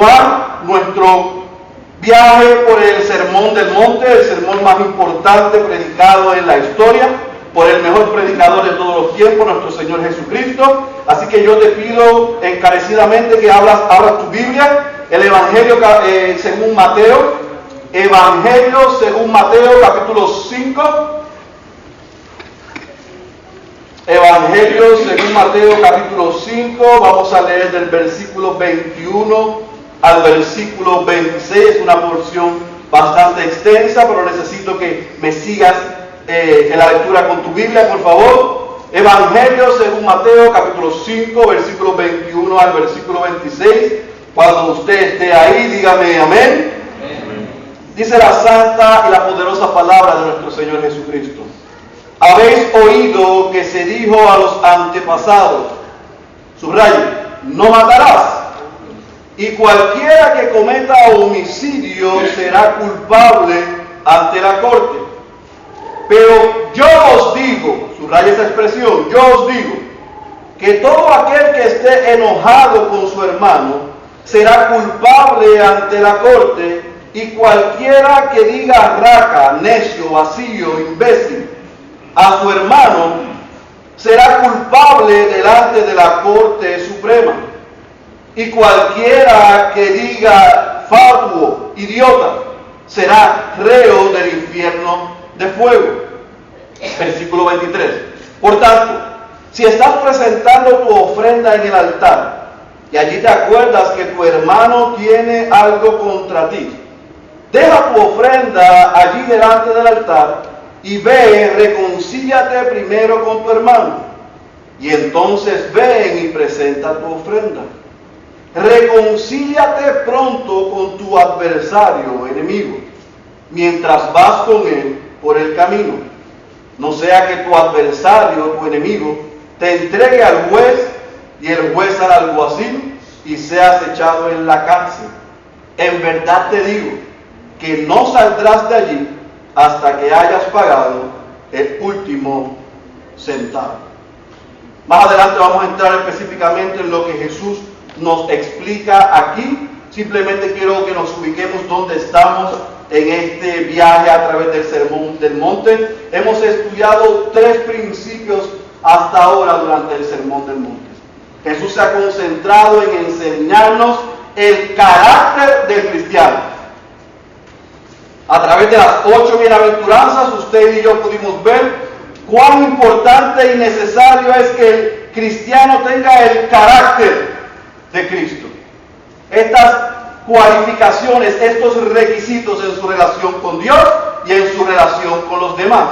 continuar nuestro viaje por el Sermón del Monte, el sermón más importante predicado en la historia, por el mejor predicador de todos los tiempos, nuestro Señor Jesucristo. Así que yo te pido encarecidamente que abras tu Biblia, el Evangelio según Mateo, Evangelio según Mateo, capítulo 5. Evangelio según Mateo, capítulo 5, vamos a leer del versículo 21 al versículo 26, es una porción bastante extensa, pero necesito que me sigas en la lectura con tu Biblia, por favor. Evangelio según Mateo, capítulo 5, versículo 21 al versículo 26. Cuando usted esté ahí, dígame amén. Dice la santa y la poderosa palabra de nuestro Señor Jesucristo. Habéis oído que se dijo a los antepasados, subrayo, no matarás, y cualquiera que cometa homicidio será culpable ante la corte. Pero yo os digo, subraya esa expresión, yo os digo, que todo aquel que esté enojado con su hermano será culpable ante la corte, y cualquiera que diga raca, necio, vacío, imbécil a su hermano será culpable delante de la Corte Suprema, y cualquiera que diga fatuo, idiota, será reo del infierno de fuego. Versículo 23. Por tanto, si estás presentando tu ofrenda en el altar y allí te acuerdas que tu hermano tiene algo contra ti, deja tu ofrenda allí delante del altar y ve, reconcíliate primero con tu hermano, y entonces ven y presenta tu ofrenda. Reconcíliate pronto con tu adversario, enemigo, mientras vas con él por el camino. No sea que tu adversario, tu enemigo, te entregue al juez y el juez al alguacil y seas echado en la cárcel. En verdad te digo que no saldrás de allí hasta que hayas pagado el último centavo. Más adelante vamos a entrar específicamente en lo que Jesús nos explica aquí. Simplemente quiero que nos ubiquemos donde estamos en este viaje a través del Sermón del Monte. Hemos estudiado 3 principios hasta ahora durante el Sermón del Monte. Jesús se ha concentrado en enseñarnos el carácter del cristiano. A través de las 8 bienaventuranzas, usted y yo pudimos ver cuán importante y necesario es que el cristiano tenga el carácter de Cristo. Estas cualificaciones, estos requisitos en su relación con Dios y en su relación con los demás.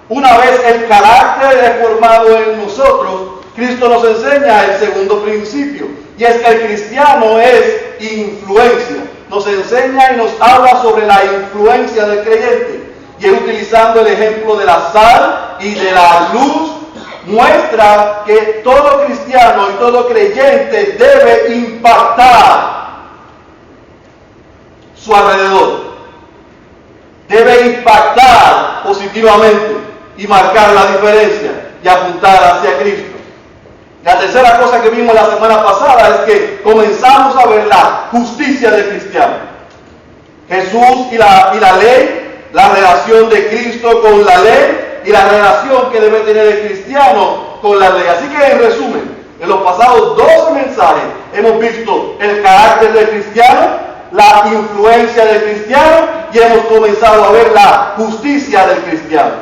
Una vez el carácter es formado en nosotros, Cristo nos enseña el segundo principio, y es que el cristiano es influencia. Nos enseña y nos habla sobre la influencia del creyente, y él, utilizando el ejemplo de la sal y de la luz, muestra que todo cristiano y todo creyente debe impactar su alrededor, debe impactar positivamente y marcar la diferencia y apuntar hacia Cristo. La tercera cosa que vimos la semana pasada es que comenzamos a ver la justicia del cristiano. Jesús y la ley, la relación de Cristo con la ley y la relación que debe tener el cristiano con la ley. Así que, en resumen, en los pasados 12 mensajes hemos visto el carácter del cristiano, la influencia del cristiano, y hemos comenzado a ver la justicia del cristiano.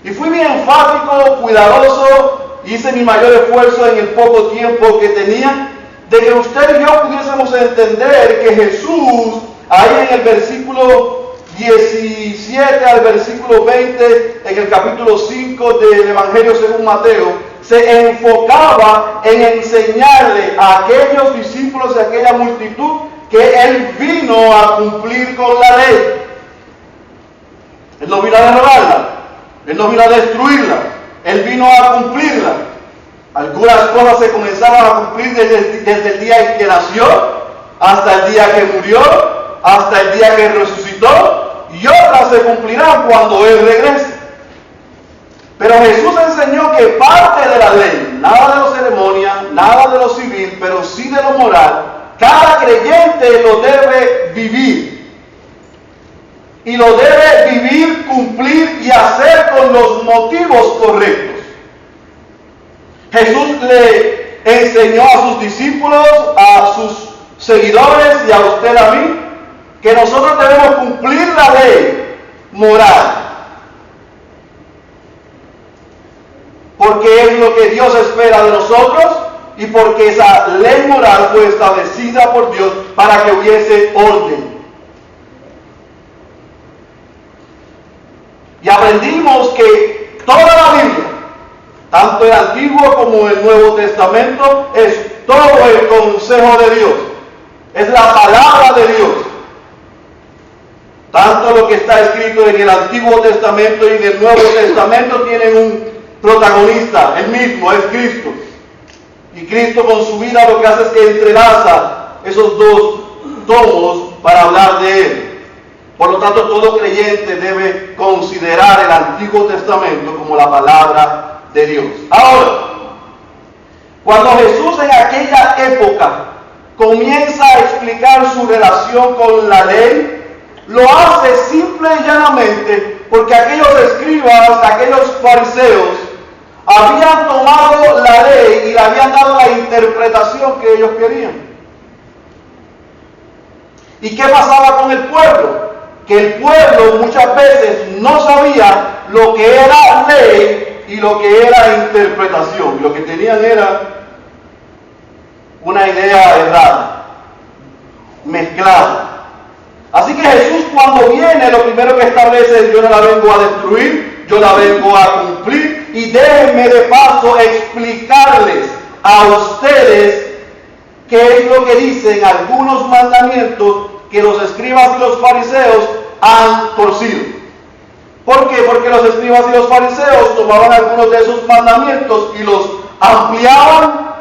Y fui bien enfático, cuidadoso, hice mi mayor esfuerzo en el poco tiempo que tenía, de que usted y yo pudiésemos entender que Jesús, ahí en el versículo 17 al versículo 20, en el capítulo 5 del Evangelio según Mateo, se enfocaba en enseñarle a aquellos discípulos y a aquella multitud que Él vino a cumplir con la ley. Él no vino a derrobarla, Él no vino a destruirla, Él vino a cumplirla. Algunas cosas se comenzaron a cumplir desde el día en que nació, hasta el día que murió, hasta el día que resucitó, y otras se cumplirán cuando Él regrese. Pero Jesús enseñó que parte de la ley, nada de lo ceremonia, nada de lo civil, pero sí de lo moral, cada creyente lo debe vivir. Y lo debe vivir, cumplir y hacer con los motivos correctos. Jesús le enseñó a sus discípulos, a sus seguidores y a usted, a mí, que nosotros debemos cumplir la ley moral. Porque es lo que Dios espera de nosotros y porque esa ley moral fue establecida por Dios para que hubiese orden. Y aprendimos que toda la Biblia, tanto el Antiguo como el Nuevo Testamento, es todo el consejo de Dios. Es la palabra de Dios. Tanto lo que está escrito en el Antiguo Testamento y en el Nuevo Testamento tienen un protagonista, el mismo, es Cristo. Y Cristo con su vida lo que hace es que entrelaza esos dos tomos para hablar de Él. Por lo tanto, todo creyente debe considerar el Antiguo Testamento como la palabra de Dios. Ahora, cuando Jesús en aquella época comienza a explicar su relación con la ley, lo hace simple y llanamente porque aquellos escribas, aquellos fariseos, habían tomado la ley y le habían dado la interpretación que ellos querían. ¿Y qué pasaba con el pueblo? Que el pueblo muchas veces no sabía lo que era ley y lo que era interpretación. Lo que tenían era una idea errada, mezclada. Así que Jesús, cuando viene, lo primero que establece es: yo no la vengo a destruir, yo la vengo a cumplir. Y déjenme de paso explicarles a ustedes qué es lo que dicen algunos mandamientos que los escribas y los fariseos han torcido. ¿Por qué? Porque los escribas y los fariseos tomaban algunos de esos mandamientos y los ampliaban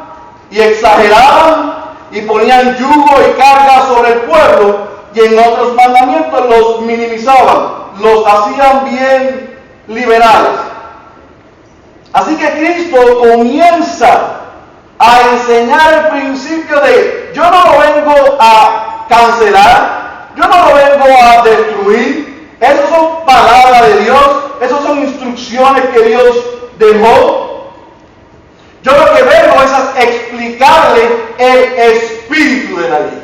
y exageraban y ponían yugo y carga sobre el pueblo, y en otros mandamientos los minimizaban, los hacían bien liberales. Así que Cristo comienza a enseñar el principio de: yo no lo vengo a cancelar, yo no lo vengo a destruir. Esas son palabras de Dios, esas son instrucciones que Dios dejó. Yo lo que vengo es a explicarle el espíritu de la ley.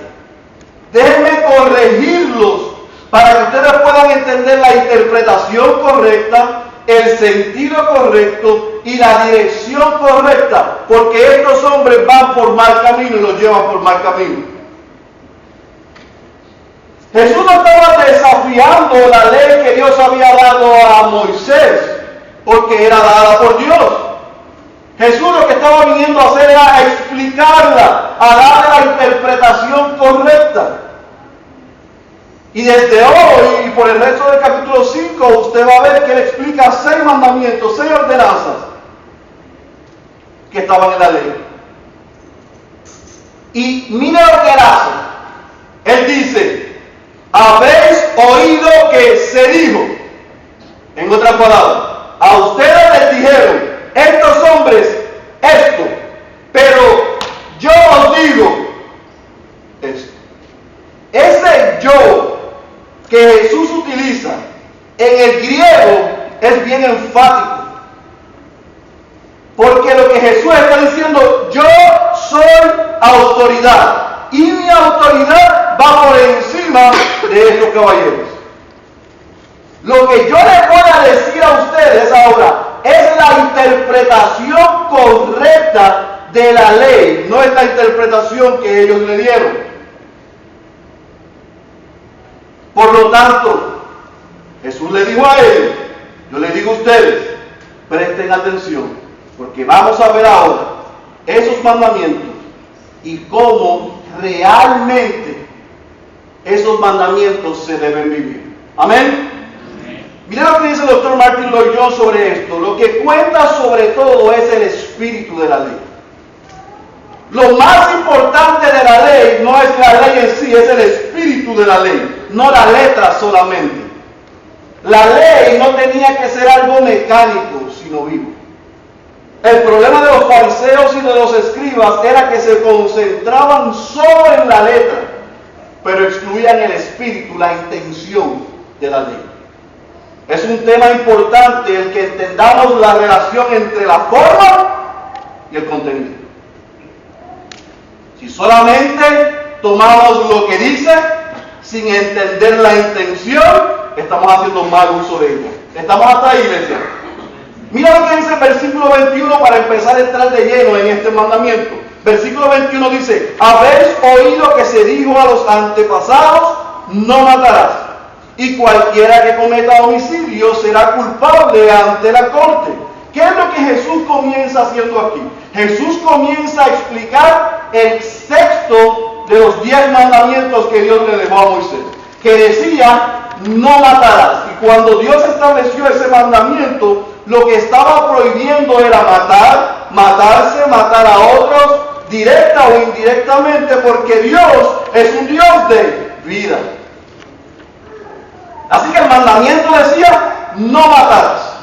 Déjenme corregirlos para que ustedes puedan entender la interpretación correcta, el sentido correcto y la dirección correcta, porque estos hombres van por mal camino y los llevan por mal camino. Jesús no estaba desafiando la ley que Dios había dado a Moisés, porque era dada por Dios. Jesús lo que estaba viniendo a hacer era explicarla, a darle la interpretación correcta. Y desde hoy y por el resto del capítulo 5, usted va a ver que él explica 6 mandamientos, 6 ordenanzas que estaban en la ley. Y mire lo que él hace. Él dice: habéis oído que se dijo. En otras palabras, a ustedes les dijeron estos hombres esto, pero yo os digo esto. Ese yo que Jesús utiliza en el griego es bien enfático, porque lo que Jesús está diciendo: yo soy autoridad y mi autoridad va por encima de estos caballeros. Lo que yo les voy a decir a ustedes ahora es la interpretación correcta de la ley, no es la interpretación que ellos le dieron. Por lo tanto, Jesús le dijo a ellos, yo les digo a ustedes, presten atención, porque vamos a ver ahora esos mandamientos y cómo realmente esos mandamientos se deben vivir. Amén. Mira lo que dice el doctor Martin Lloyd Jones sobre esto. Lo que cuenta sobre todo es el espíritu de la ley. Lo más importante de la ley no es la ley en sí, es el espíritu de la ley, no la letra solamente. La ley no tenía que ser algo mecánico, sino vivo. El problema de los fariseos y de los escribas era que se concentraban solo en la letra, pero excluían el espíritu, la intención de la ley. Es un tema importante el que entendamos la relación entre la forma y el contenido. Si solamente tomamos lo que dice sin entender la intención, estamos haciendo mal uso de ella. ¿Estamos hasta ahí, iglesia? Mira lo que dice el versículo 21 para empezar a entrar de lleno en este mandamiento. Versículo 21 dice: habéis oído que se dijo a los antepasados, no matarás, y cualquiera que cometa homicidio será culpable ante la corte. ¿Qué es lo que Jesús comienza haciendo aquí? Jesús comienza a explicar el sexto de los 10 mandamientos que Dios le dejó a Moisés, que decía: no matarás. Y cuando Dios estableció ese mandamiento, lo que estaba prohibiendo era matar, matarse, matar a otros, directa o indirectamente, porque Dios es un Dios de vida. Así que el mandamiento decía: no matarás.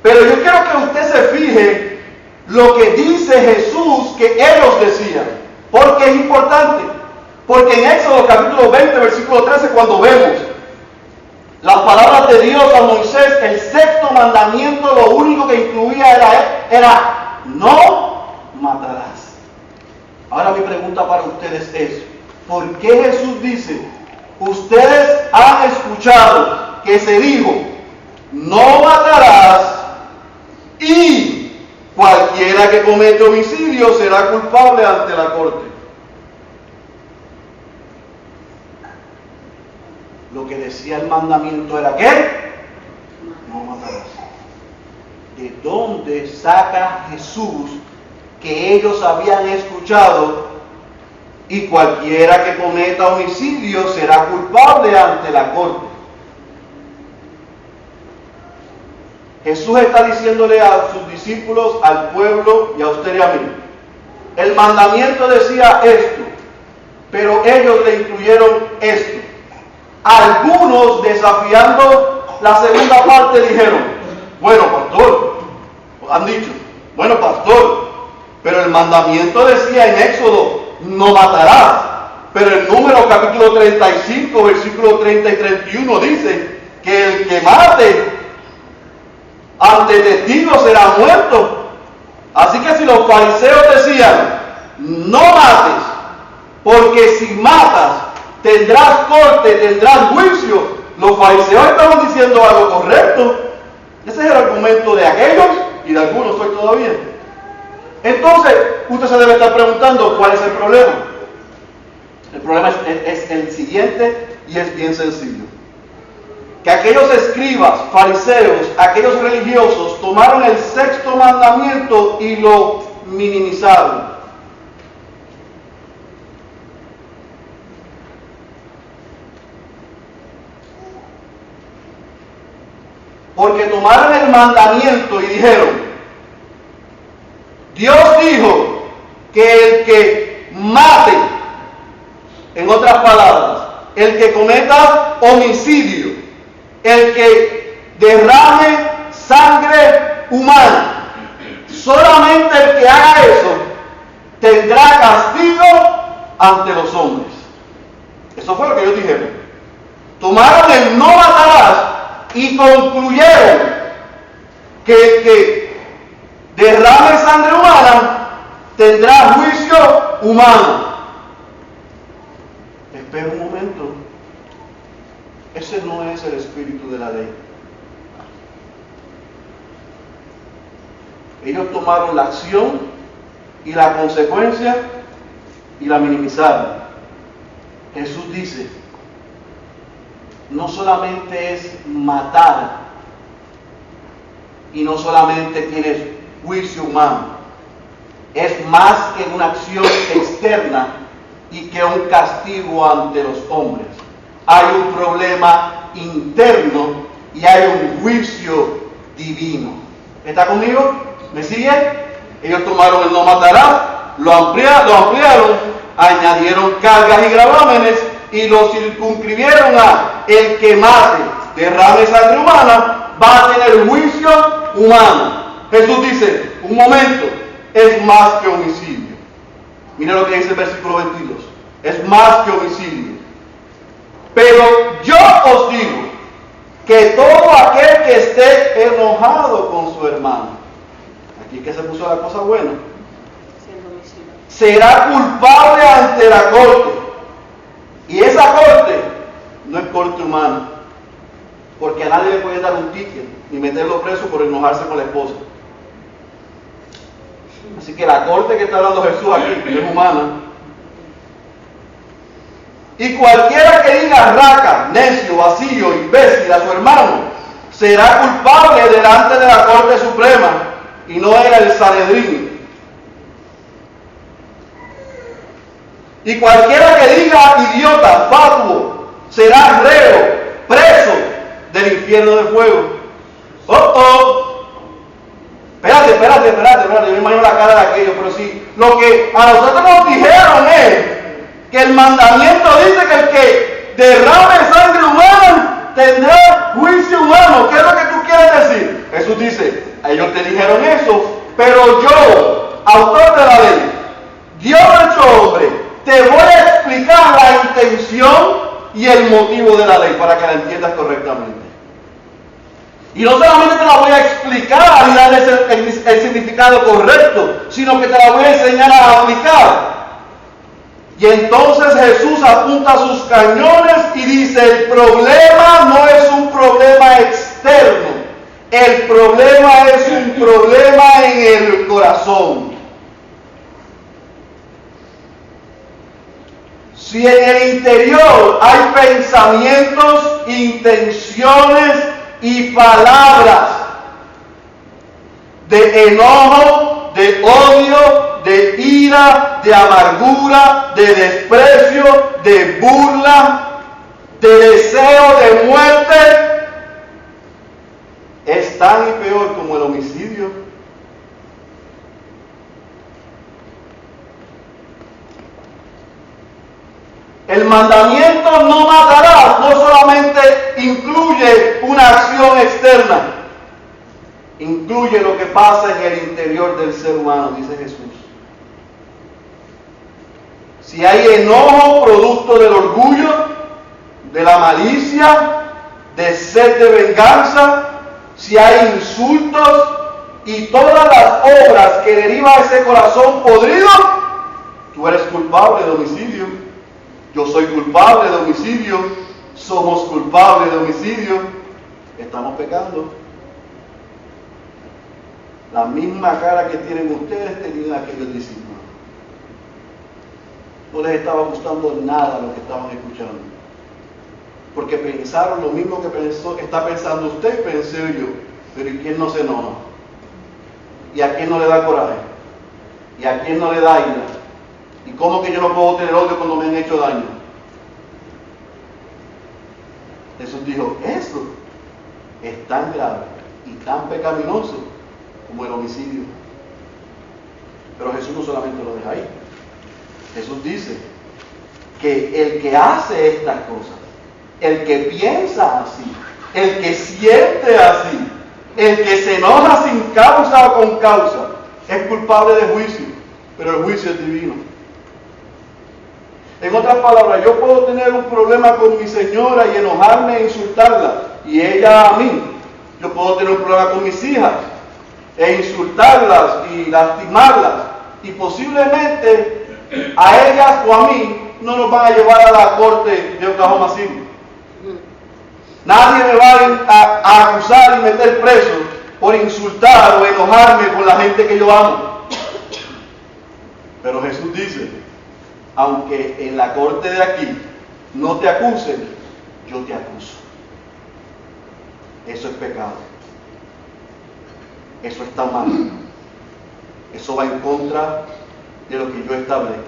Pero yo quiero que usted se fije lo que dice Jesús que ellos decían, porque es importante. Porque en Éxodo capítulo 20, versículo 13, cuando vemos las palabras de Dios a Moisés, el sexto mandamiento lo único que incluía era no matarás. Ahora mi pregunta para ustedes es: ¿por qué Jesús dice, ustedes han escuchado que se dijo, no matarás, y cualquiera que comete homicidio será culpable ante la corte? Lo que decía el mandamiento era ¿qué? No matarás. ¿De dónde saca Jesús que ellos habían escuchado, y cualquiera que cometa homicidio será culpable ante la corte? Jesús está diciéndole a sus discípulos, al pueblo y a usted y a mí: el mandamiento decía esto, pero ellos le incluyeron esto. Algunos, desafiando la segunda parte, dijeron: bueno, pastor, han dicho, bueno, pastor, pero el mandamiento decía en Éxodo, no matarás. Pero el Número capítulo 35, versículo 30 y 31 dice que el que mate ante testigos será muerto. Así que si los fariseos decían, no mates, porque si matas tendrás corte, tendrás juicio, los fariseos estaban diciendo algo correcto. Ese es el argumento de aquellos y de algunos hoy todavía. Entonces, usted se debe estar preguntando, ¿cuál es el problema? El problema es el siguiente, y es bien sencillo. Que aquellos escribas, fariseos, aquellos religiosos tomaron el sexto mandamiento y lo minimizaron. Porque tomaron el mandamiento y dijeron, Dios dijo que el que mate, en otras palabras, el que cometa homicidio, el que derrame sangre humana, solamente el que haga eso tendrá castigo ante los hombres. Eso fue lo que ellos dijeron. Tomaron el no matarás y concluyeron que el que derrame sangre humana tendrá juicio humano. Espera un momento. Ese no es el espíritu de la ley. Ellos tomaron la acción y la consecuencia y la minimizaron. Jesús dice, no solamente es matar y no solamente tienes juicio humano, es más que una acción externa y que un castigo ante los hombres. Hay un problema interno y hay un juicio divino. ¿Está conmigo? ¿Me sigue? Ellos tomaron el no matarás, lo ampliaron, añadieron cargas y gravámenes y lo circunscribieron a el que mate, derrame sangre humana, va a tener juicio humano. Jesús dice, un momento, es más que homicidio. Mira lo que dice el versículo 22. Es más que homicidio. Pero yo os digo que todo aquel que esté enojado con su hermano, aquí es que se puso la cosa buena, será culpable ante la corte. Y esa corte no es corte humana, porque a nadie le puede dar un ticket ni meterlo preso por enojarse con la esposa. Así que la corte que está hablando Jesús aquí es humana. Y cualquiera que diga raca, necio, vacío, imbécil a su hermano, será culpable delante de la Corte Suprema, y no era el Sanedrín. Y cualquiera que diga idiota, fatuo, será reo, preso del infierno de fuego. Espérate, yo me imagino la cara de aquello, pero sí, lo que a nosotros nos dijeron es que el mandamiento dice que el que derrame sangre humana tendrá juicio humano. ¿Qué es lo que tú quieres decir? Jesús dice, ellos te dijeron eso, pero yo, autor de la ley, Dios hecho hombre, te voy a explicar la intención y el motivo de la ley para que la entiendas correctamente. Y no solamente te la voy a explicar y darle el significado correcto, sino que te la voy a enseñar a aplicar. Y entonces Jesús apunta sus cañones y dice, el problema no es un problema externo, el problema es un problema en el corazón. Si en el interior hay pensamientos, intenciones y palabras de enojo, de odio, de ira, de amargura, de desprecio, de burla, de deseo de muerte, es tan y peor como el homicidio. El mandamiento no matarás no solamente incluye una acción externa, incluye lo que pasa en el interior del ser humano, dice Jesús. Si hay enojo producto del orgullo, de la malicia, de sed de venganza, si hay insultos y todas las obras que deriva ese corazón podrido, tú eres culpable de homicidio. Yo soy culpable de homicidio. Somos culpables de homicidio. Estamos pecando. La misma cara que tienen ustedes tenían aquellos discípulos. No les estaba gustando nada lo que estaban escuchando, porque pensaron lo mismo que está pensando usted y pensé yo. Pero ¿y quién no se enoja? ¿Y a quién no le da coraje? ¿Y a quién no le da ira? ¿Y cómo que yo no puedo tener odio cuando me han hecho daño? Jesús dijo, eso es tan grave y tan pecaminoso como el homicidio. Pero Jesús no solamente lo deja ahí. Jesús dice que el que hace estas cosas, el que piensa así, el que siente así, el que se enoja sin causa o con causa, es culpable de juicio, pero el juicio es divino. En otras palabras, yo puedo tener un problema con mi señora y enojarme e insultarla, y ella a mí. Yo puedo tener un problema con mis hijas e insultarlas y lastimarlas, y posiblemente a ellas o a mí no nos van a llevar a la corte de Oklahoma City. Nadie me va a acusar y meter preso por insultar o enojarme con la gente que yo amo. Pero Jesús dice, aunque en la corte de aquí no te acusen, yo te acuso. Eso es pecado. Eso está mal. Eso va en contra de lo que yo establezco.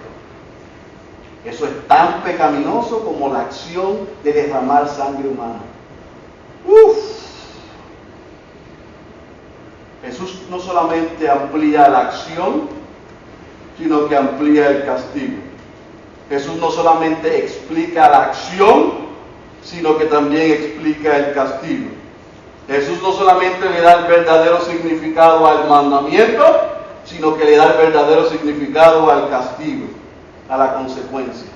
Eso es tan pecaminoso como la acción de derramar sangre humana. Jesús no solamente amplía la acción, sino que amplía el castigo. Jesús no solamente explica la acción, sino que también explica el castigo. Jesús no solamente le da el verdadero significado al mandamiento, sino que le da el verdadero significado al castigo, a la consecuencia.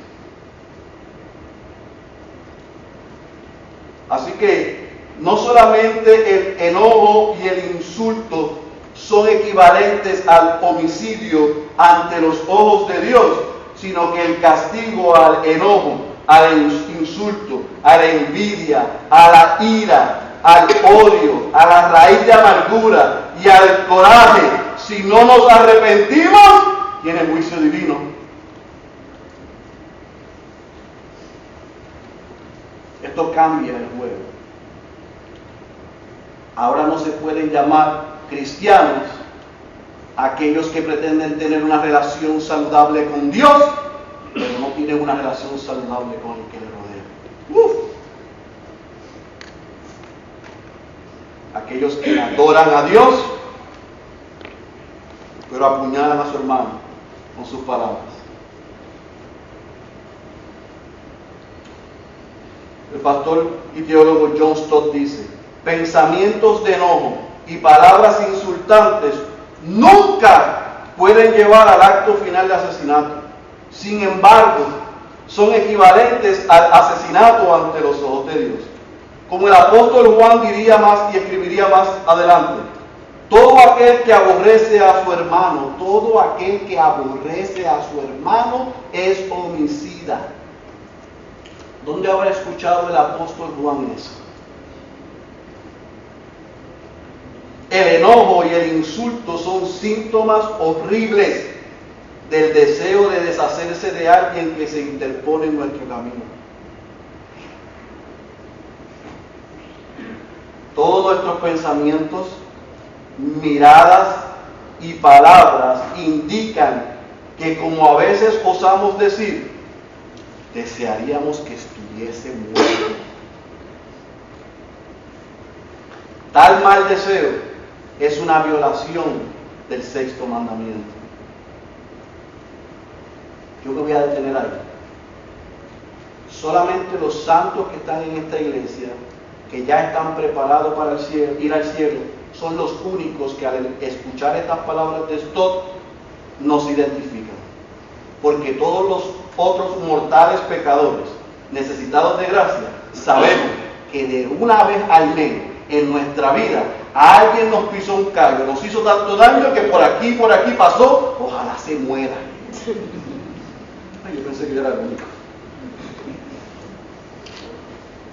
Así que no solamente el enojo y el insulto son equivalentes al homicidio ante los ojos de Dios, sino que el castigo al enojo, al insulto, a la envidia, a la ira, al odio, a la raíz de amargura y al coraje, si no nos arrepentimos, tiene juicio divino. Esto cambia el juego. Ahora no se pueden llamar cristianos aquellos que pretenden tener una relación saludable con Dios, pero no tienen una relación saludable con el que le rodea. Aquellos que adoran a Dios, pero apuñalan a su hermano con sus palabras. El pastor y teólogo John Stott dice: pensamientos de enojo y palabras insultantes nunca pueden llevar al acto final de asesinato. Sin embargo, son equivalentes al asesinato ante los ojos de Dios. Como el apóstol Juan diría más y escribiría más adelante: todo aquel que aborrece a su hermano, todo aquel que aborrece a su hermano es homicida. ¿Dónde habrá escuchado el apóstol Juan eso? El enojo y el insulto son síntomas horribles del deseo de deshacerse de alguien que se interpone en nuestro camino. Todos nuestros pensamientos, miradas y palabras indican que, como a veces osamos decir, desearíamos que estuviese muerto. Tal mal deseo es una violación del sexto mandamiento. Yo me voy a detener ahí. Solamente los santos que están en esta iglesia, que ya están preparados para ir al cielo, son los únicos que al escuchar estas palabras de Stott nos identifican. Porque todos los otros mortales pecadores necesitados de gracia sabemos que de una vez al menos en nuestra vida alguien nos pisó un callo, nos hizo tanto daño que por aquí pasó, ojalá se muera. Ay, yo pensé que yo era el único.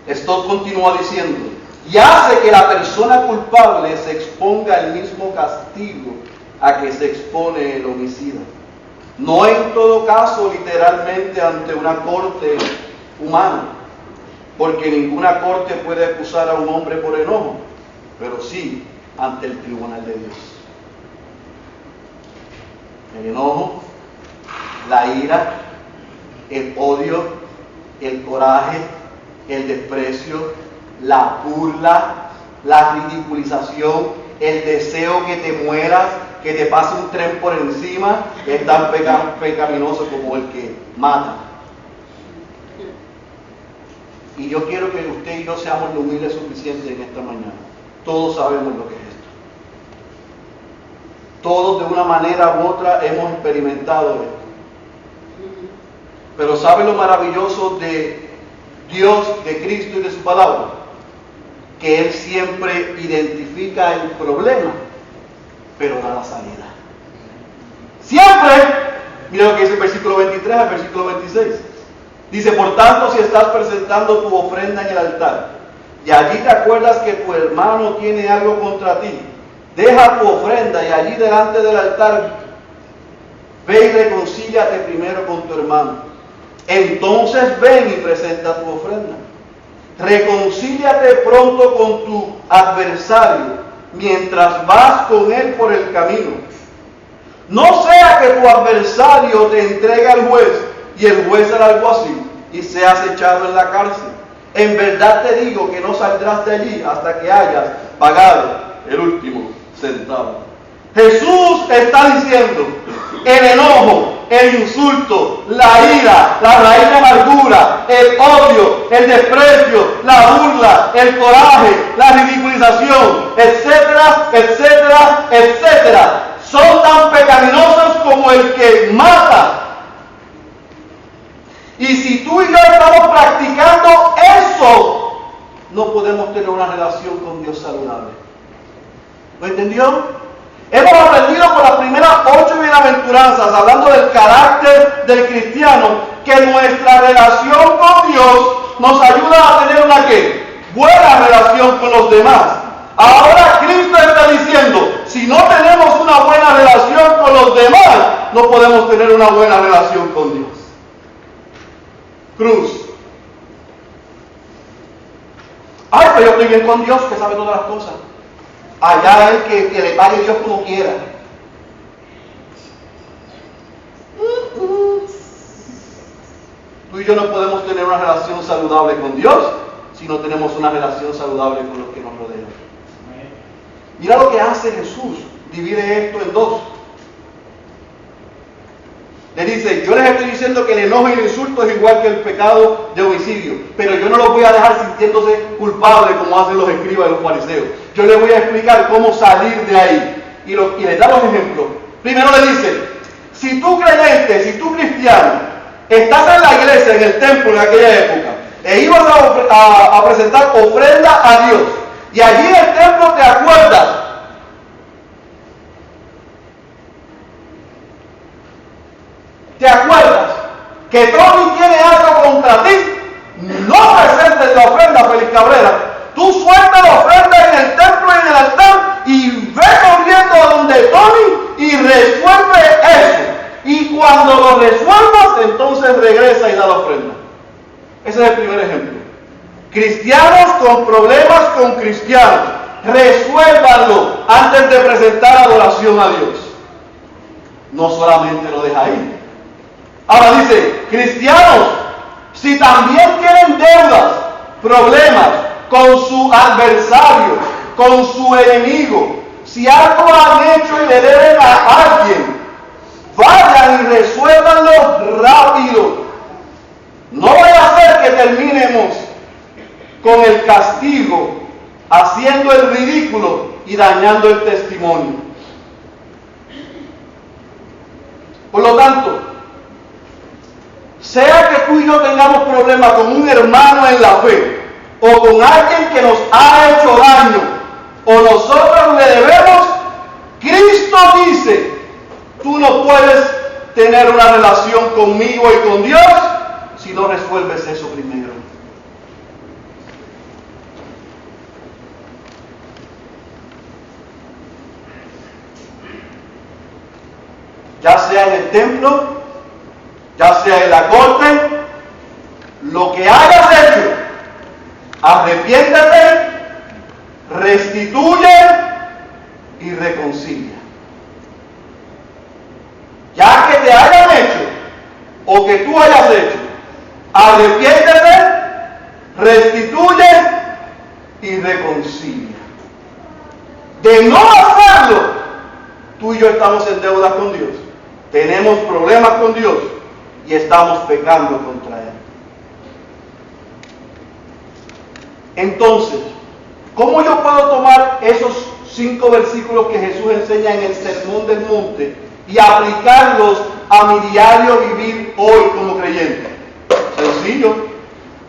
Esto continúa diciendo: y hace que la persona culpable se exponga al mismo castigo a que se expone el homicida. No en todo caso literalmente ante una corte humana, porque ninguna corte puede acusar a un hombre por enojo, pero sí ante el tribunal de Dios. El enojo, la ira, el odio, el coraje, el desprecio, la burla, la ridiculización, el deseo que te mueras, que te pase un tren por encima, es tan pecaminoso como el que mata. Y yo quiero que usted y yo seamos lo humildes suficientes en esta mañana. Todos sabemos lo que es esto. Todos de una manera u otra hemos experimentado esto. Pero ¿sabe lo maravilloso de Dios, de Cristo y de su palabra? Que Él siempre identifica el problema, pero da la salida. Siempre. Mira lo que dice el versículo 23 al versículo 26. Dice: por tanto, si estás presentando tu ofrenda en el altar, y allí te acuerdas que tu hermano tiene algo contra ti, deja tu ofrenda y allí delante del altar ve y reconcíliate primero con tu hermano. Entonces ven y presenta tu ofrenda. Reconcíliate pronto con tu adversario mientras vas con él por el camino. No sea que tu adversario te entregue al juez y el juez al alguacil y seas echado en la cárcel. En verdad te digo que no saldrás de allí hasta que hayas pagado el último centavo. Jesús está diciendo: el enojo, el insulto, la ira, la raíz de amargura, el odio, el desprecio, la burla, el coraje, la ridiculización, etcétera, etcétera, etcétera, son tan pecaminosos como el que mata. Y si tú y yo estamos practicando eso, no podemos tener una relación con Dios saludable. ¿Lo entendió? Hemos aprendido por las primeras 8 bienaventuranzas, hablando del carácter del cristiano, que nuestra relación con Dios nos ayuda a tener una ¿qué? Buena relación con los demás. Ahora Cristo está diciendo, si no tenemos una buena relación con los demás, no podemos tener una buena relación con Dios. Cruz. Ay, pero yo estoy bien con Dios, que sabe todas las cosas. Allá es que le pague Dios como quiera. Tú y yo no podemos tener una relación saludable con Dios si no tenemos una relación saludable con los que nos rodean. Mira lo que hace Jesús. Divide esto en dos. Le dice, yo les estoy diciendo que el enojo y el insulto es igual que el pecado de homicidio, pero yo no los voy a dejar sintiéndose culpables como hacen los escribas y los fariseos. Yo les voy a explicar cómo salir de ahí. Y les da los ejemplos. Primero le dice, si tú creyente, si tú cristiano, estás en la iglesia, en el templo en aquella época, e ibas a presentar ofrenda a Dios, y allí en el templo te acuerdas que Tony tiene algo contra ti, no presentes la ofrenda, Félix Cabrera. Tú suelta la ofrenda en el templo y en el altar y ve corriendo a donde Tony y resuelve eso. Y cuando lo resuelvas, entonces regresa y da la ofrenda. Ese es el primer ejemplo. Cristianos con problemas con cristianos, resuélvanlo antes de presentar adoración a Dios. No solamente lo deja ahí. Ahora dice, cristianos, si también tienen deudas, problemas con su adversario, con su enemigo, si algo han hecho y le deben a alguien, vayan y resuélvanlo rápido. No vaya a ser que terminemos con el castigo, haciendo el ridículo y dañando el testimonio. Por lo tanto, sea que tú y yo tengamos problemas con un hermano en la fe, o con alguien que nos ha hecho daño, o nosotros le debemos, Cristo dice, tú no puedes tener una relación conmigo y con Dios si no resuelves eso primero. Ya sea en el templo, ya sea en la corte, lo que hayas hecho, arrepiéntete, restituye y reconcilia. Ya que te hayan hecho o que tú hayas hecho, arrepiéntete, restituye y reconcilia. De no hacerlo, tú y yo estamos en deuda con Dios, tenemos problemas con Dios y estamos pecando contra Él. Entonces, ¿cómo yo puedo tomar esos 5 versículos que Jesús enseña en el Sermón del Monte y aplicarlos a mi diario vivir hoy como creyente? Sencillo,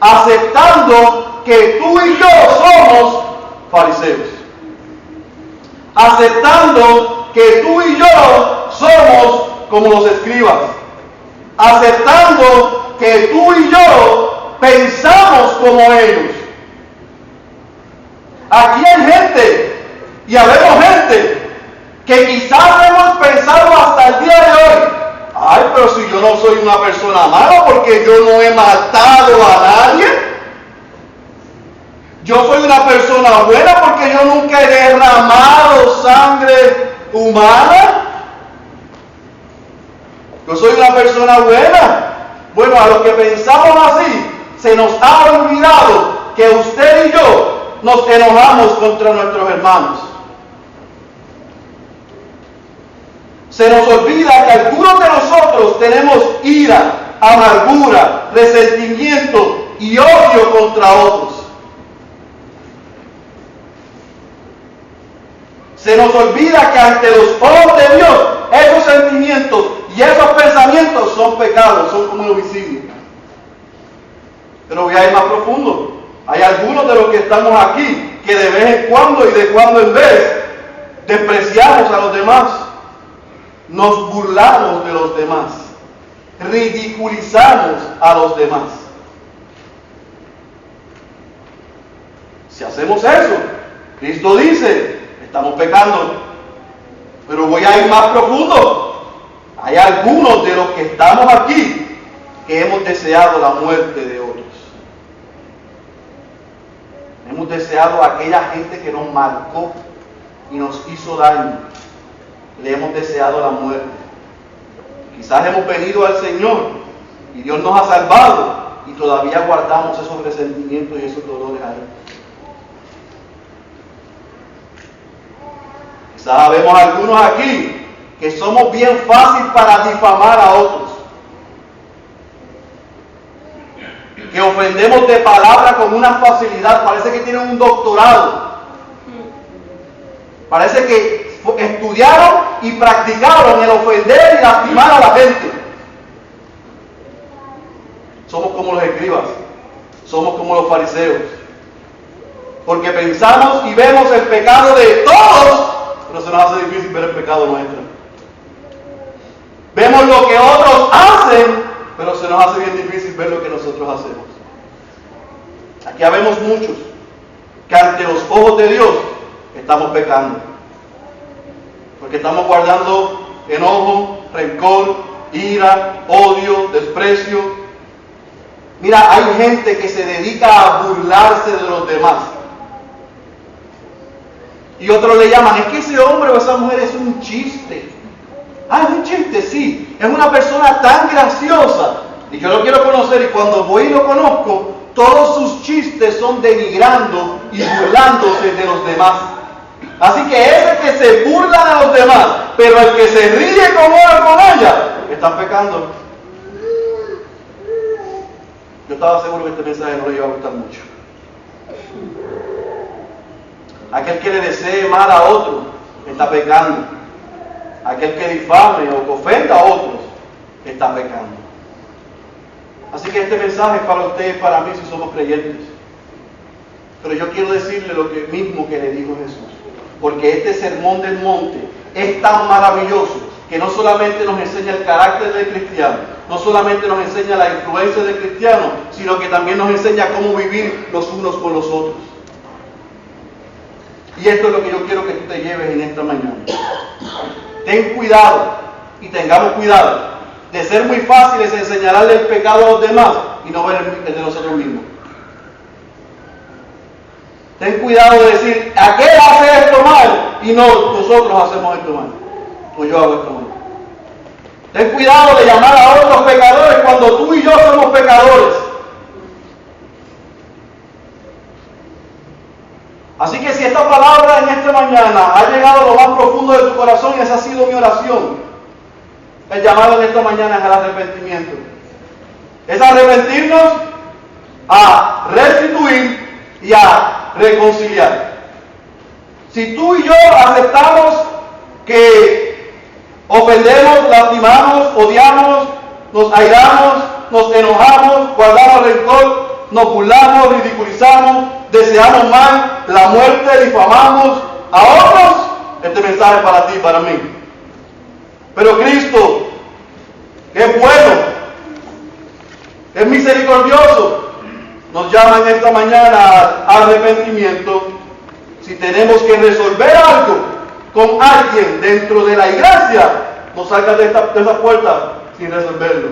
aceptando que tú y yo somos fariseos, aceptando que tú y yo somos como los escribas, aceptando que tú y yo pensamos como ellos. Aquí hay gente, y habemos gente, que quizás hemos pensado hasta el día de hoy, ay, pero si yo no soy una persona mala porque yo no he matado a nadie, yo soy una persona buena porque yo nunca he derramado sangre humana, yo soy una persona buena. Bueno, a los que pensamos así, se nos ha olvidado que usted y yo nos enojamos contra nuestros hermanos. Se nos olvida que algunos de nosotros tenemos ira, amargura, resentimiento y odio contra otros. Se nos olvida que ante los ojos de Dios, esos sentimientos y esos pensamientos son pecados, son como el homicidio. Pero voy a ir más profundo. Hay algunos de los que estamos aquí que de vez en cuando y de cuando en vez despreciamos a los demás, nos burlamos de los demás, ridiculizamos a los demás. Si hacemos eso, Cristo dice, estamos pecando. Pero voy a ir más profundo. Hay algunos de los que estamos aquí que hemos deseado la muerte de otros. Hemos deseado a aquella gente que nos marcó y nos hizo daño. Le hemos deseado la muerte. Quizás hemos venido al Señor y Dios nos ha salvado y todavía guardamos esos resentimientos y esos dolores ahí. Quizás vemos algunos aquí que somos bien fácil para difamar a otros. Que ofendemos de palabra con una facilidad, parece que tienen un doctorado. Parece que estudiaron y practicaron el ofender y lastimar a la gente. Somos como los escribas, somos como los fariseos. Porque pensamos y vemos el pecado de todos, pero se nos hace difícil ver el pecado nuestro. Vemos lo que otros hacen, pero se nos hace bien difícil ver lo que nosotros hacemos. Aquí habemos muchos que ante los ojos de Dios estamos pecando. Porque estamos guardando enojo, rencor, ira, odio, desprecio. Mira, hay gente que se dedica a burlarse de los demás. Y otros le llaman, es que ese hombre o esa mujer es un chiste. Ah, es un chiste, sí. Es una persona tan graciosa. Y yo lo quiero conocer y cuando voy y lo conozco, todos sus chistes son denigrando y burlándose de los demás. Así que ese que se burla de los demás, pero el que se ríe con él o con ella, están pecando. Yo estaba seguro que este mensaje no le iba a gustar mucho. Aquel que le desee mal a otro, está pecando. Aquel que difame o que ofenda a otros, está pecando. Así que este mensaje es para usted y para mí si somos creyentes. Pero yo quiero decirle lo mismo que le dijo Jesús. Porque este sermón del monte es tan maravilloso que no solamente nos enseña el carácter del cristiano, no solamente nos enseña la influencia del cristiano, sino que también nos enseña cómo vivir los unos con los otros. Y esto es lo que yo quiero que tú te lleves en esta mañana. Ten cuidado y tengamos cuidado de ser muy fáciles en señalarle el pecado a los demás y no ver el de nosotros mismos. Ten cuidado de decir, aquel hace esto mal y no, nosotros hacemos esto mal. O yo hago esto mal. Ten cuidado de llamar a otros pecadores cuando tú y yo somos pecadores. Así que si esta palabra en esta mañana ha llegado a lo más profundo de tu corazón, y esa ha sido mi oración, el llamado en esta mañana es al arrepentimiento. Es arrepentirnos, a restituir y a reconciliar. Si tú y yo aceptamos que ofendemos, lastimamos, odiamos, nos airamos, nos enojamos, guardamos rencor, nos burlamos, ridiculizamos, deseamos mal, la muerte, difamamos a otros, este mensaje es para ti y para mí. Pero Cristo, que es bueno, es misericordioso, nos llama en esta mañana al arrepentimiento. Si tenemos que resolver algo con alguien dentro de la iglesia, no salgas de esa puerta sin resolverlo.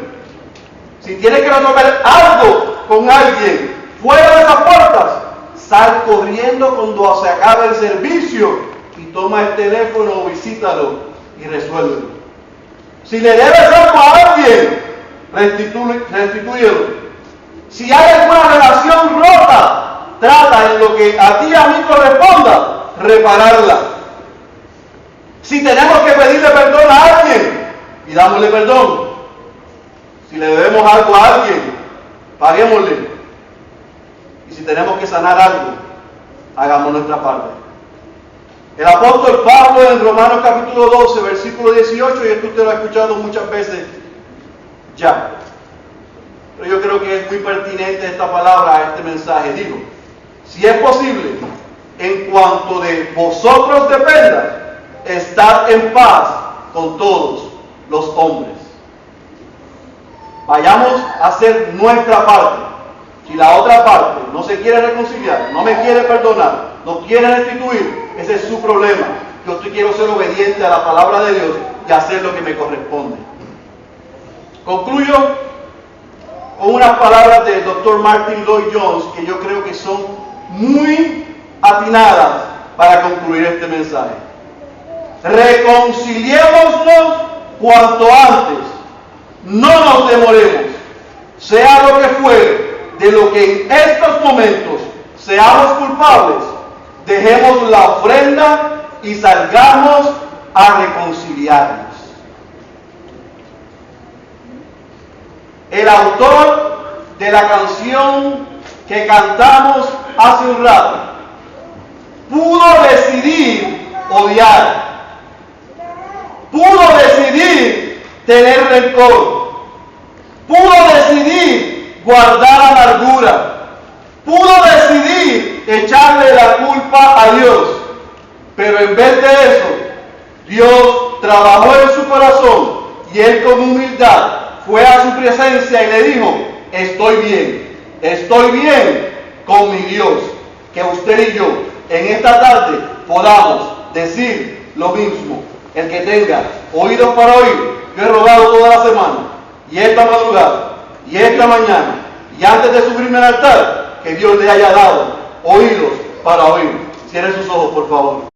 Si tienes que resolver algo con alguien fuera de esas puertas, sal corriendo cuando se acabe el servicio y toma el teléfono o visítalo y resuélvelo. Si le debes algo a alguien, restitúyelo. Si hay alguna relación rota, trata en lo que a ti y a mí corresponda repararla. Si tenemos que pedirle perdón a alguien, pidámosle perdón. Si le debemos algo a alguien, paguémosle. Y si tenemos que sanar algo, hagamos nuestra parte. El apóstol Pablo en Romanos capítulo 12, versículo 18, y esto usted lo ha escuchado muchas veces ya, pero yo creo que es muy pertinente esta palabra a este mensaje. Digo, si es posible, en cuanto de vosotros dependa, estad en paz con todos los hombres. Vayamos a hacer nuestra parte. Si la otra parte no se quiere reconciliar, no me quiere perdonar, no quiere restituir, ese es su problema. Yo quiero ser obediente a la palabra de Dios y hacer lo que me corresponde. Concluyo con unas palabras del Dr. Martin Lloyd-Jones que yo creo que son muy atinadas para concluir este mensaje. Reconciliémonos cuanto antes, no nos demoremos, sea lo que fuere, de lo que en estos momentos seamos culpables, dejemos la ofrenda y salgamos a reconciliarnos. El autor de la canción que cantamos hace un rato pudo decidir odiar, pudo decidir tener rencor, pudo decidir guardar amargura, pudo decidir echarle la culpa a Dios, pero en vez de eso, Dios trabajó en su corazón y él con humildad fue a su presencia y le dijo: estoy bien con mi Dios. Que usted y yo en esta tarde podamos decir lo mismo. El que tenga oídos para oír, yo he rogado toda la semana y esta madrugada y esta mañana y antes de subirme al altar, que Dios le haya dado oídos para oír. Cierren sus ojos, por favor.